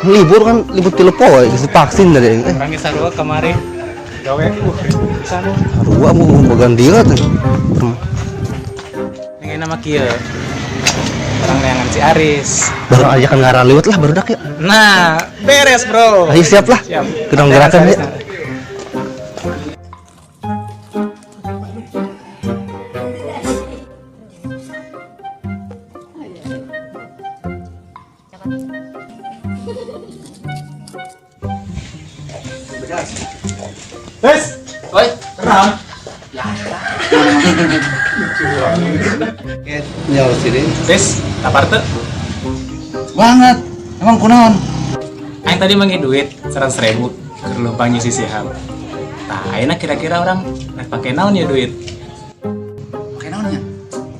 Libur kan libur telepon geus vaksin tadi. Orang sarua kemarin gawe sana. Sarua mau bagandia teh. Yang nama kieu. Orang neangan si Aris. Baru aja kan ngarah lewat lah baru dak ya. Nah, beres, Bro. Ayo siap lah. Siap. Kedong gerakan ya. Wes, oi, terang. Ya sini. Wes, aparte. Banget. Emang kunaon? Aing tadi manggil duit 100.000 ke lubang si Sihab. Nah, ayeuna kira-kira orang rek pake naon ya duit? Pakai naonnya?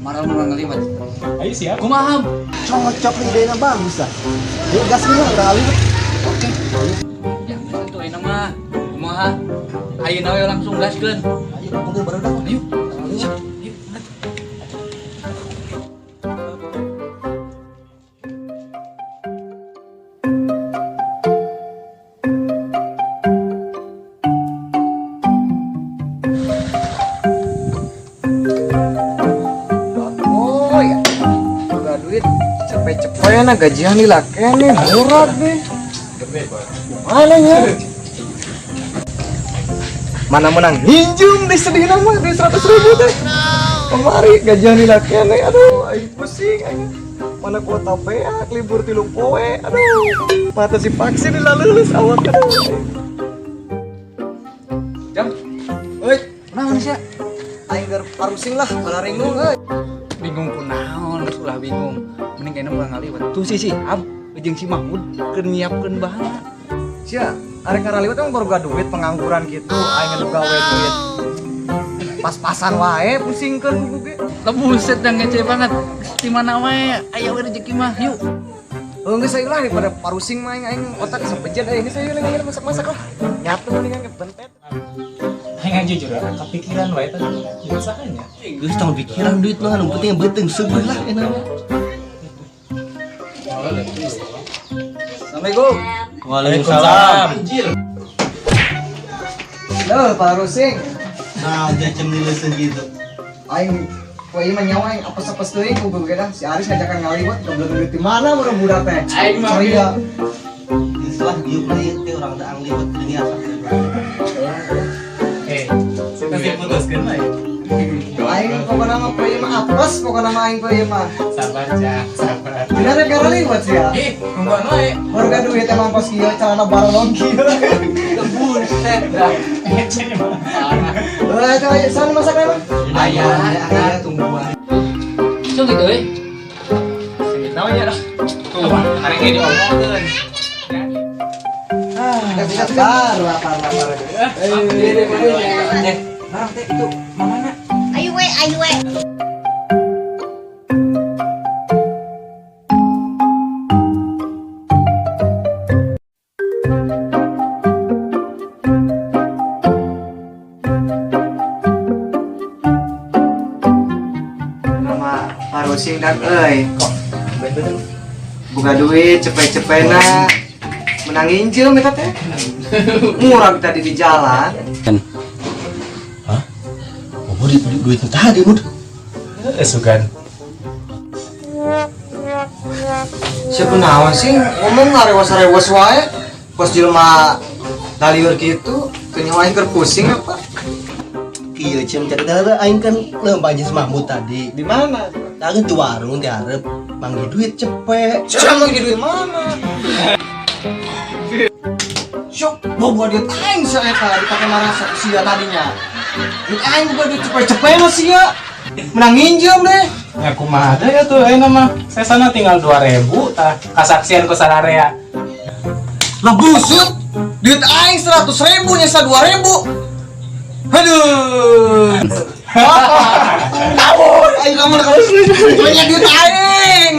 Maral mau ngeliwat. Ayo siap. Kumaha? Cocok idenya bagus ah. Yuk gas dulu udah kali. Oke. Ya, itu enak mah. Kumaha? Ayeuna we langsung gaskeun. Ayo kumpul baru dak. Ayo. Cepet-cepet na gajian nila kene murah deh. Mana ya? Mana menang hinjum di sedih nama di 100.000 deh. Kemari gajian nila kene, aduh, aing pusing aing. Mana kuota beak libur 3 poe, aduh. Mata si vaksin nila lulus awak aduh. Jam. Euy, naon sia? Aing ger parusing lah, balaringung euy. Bingung kunaon, ulah bingung. Mending kayaknya mau ngaliwat. Tuh si Ab, jeung si Mahmud keur nyiapkeun bahan. Sia, arek ngaraliwat emang baru gak duit pengangguran gitu, aing nu gawe duit. Pas-pasan wae pusingkeun buku ge. Lah buset dah ngece banget. Di mana wae aya we rezeki mah. Yuk. Geus saya lah daripada parusing mah aing otak sapejet ini saya lagi masak-masak lah. Nyatu mendingan kebentet. Aing jujur ya, kepikiran wae tadi. Biasanya. Geus tong pikiran duit mah nu penting beuteung seubeuh lah enak. Assalamualaikum. Waalaikumsalam. Loh, Pak Rusing. Nah, jacem nileun gitu. Aing poe ieu mah nyawa aing apes-apes teuing ku geus dah si Aris ngajakan ngaliwat goblok duit di mana urang budak teh. Aing mah Sorry ya. Setelah diuk teh urang teh angliwat dunia apa. kita diputuskeun lah. Aing pokona mah poe ieu mah apes, pokona mah aing poe ieu mah. Sabar, Jak, sabar. Bener gara liwat sih ya. Nungguan wae. Baru gak duit emang pas kieu celana barong kieu. Buset dah. Jadi mah. Coba sana masak emang. Aya tungguan. Cung gitu euy. Namanya dah. Tuh, hari ini diomongkeun. Lapar. Barang teh itu mamana. Ayo we, ayo we. Nama Parusing dan euy. Kok buka duit cepet-cepetna menang injem eta teh. Murah tadi di jalan. Oh, duit tadi mud. Sugan. Siapa naon sih ngomong ngarewas-rewas wae. Pas jelema dalieur kitu teu nyawa aing keur pusing apa. Kieu cem cerita aing kan leumpah jeung Mahmud tadi. Di mana? Tadi tuh warung di arep manggil duit cepet. Siapa lagi duit mana? Syok, bobo duit aing saya dipake marah sia tadinya. Duit aing bobo duit cepet-cepet mah sia. Menang nginjem deh. Ya kumaha ada ya tuh ayeuna mah. Saya sana tinggal 2.000 tah kasaksian ku sararea. Lah busut. Duit aing 100.000 nyesa 2.000. Aduh. Kabur. Aing kamu kalau banyak duit aing.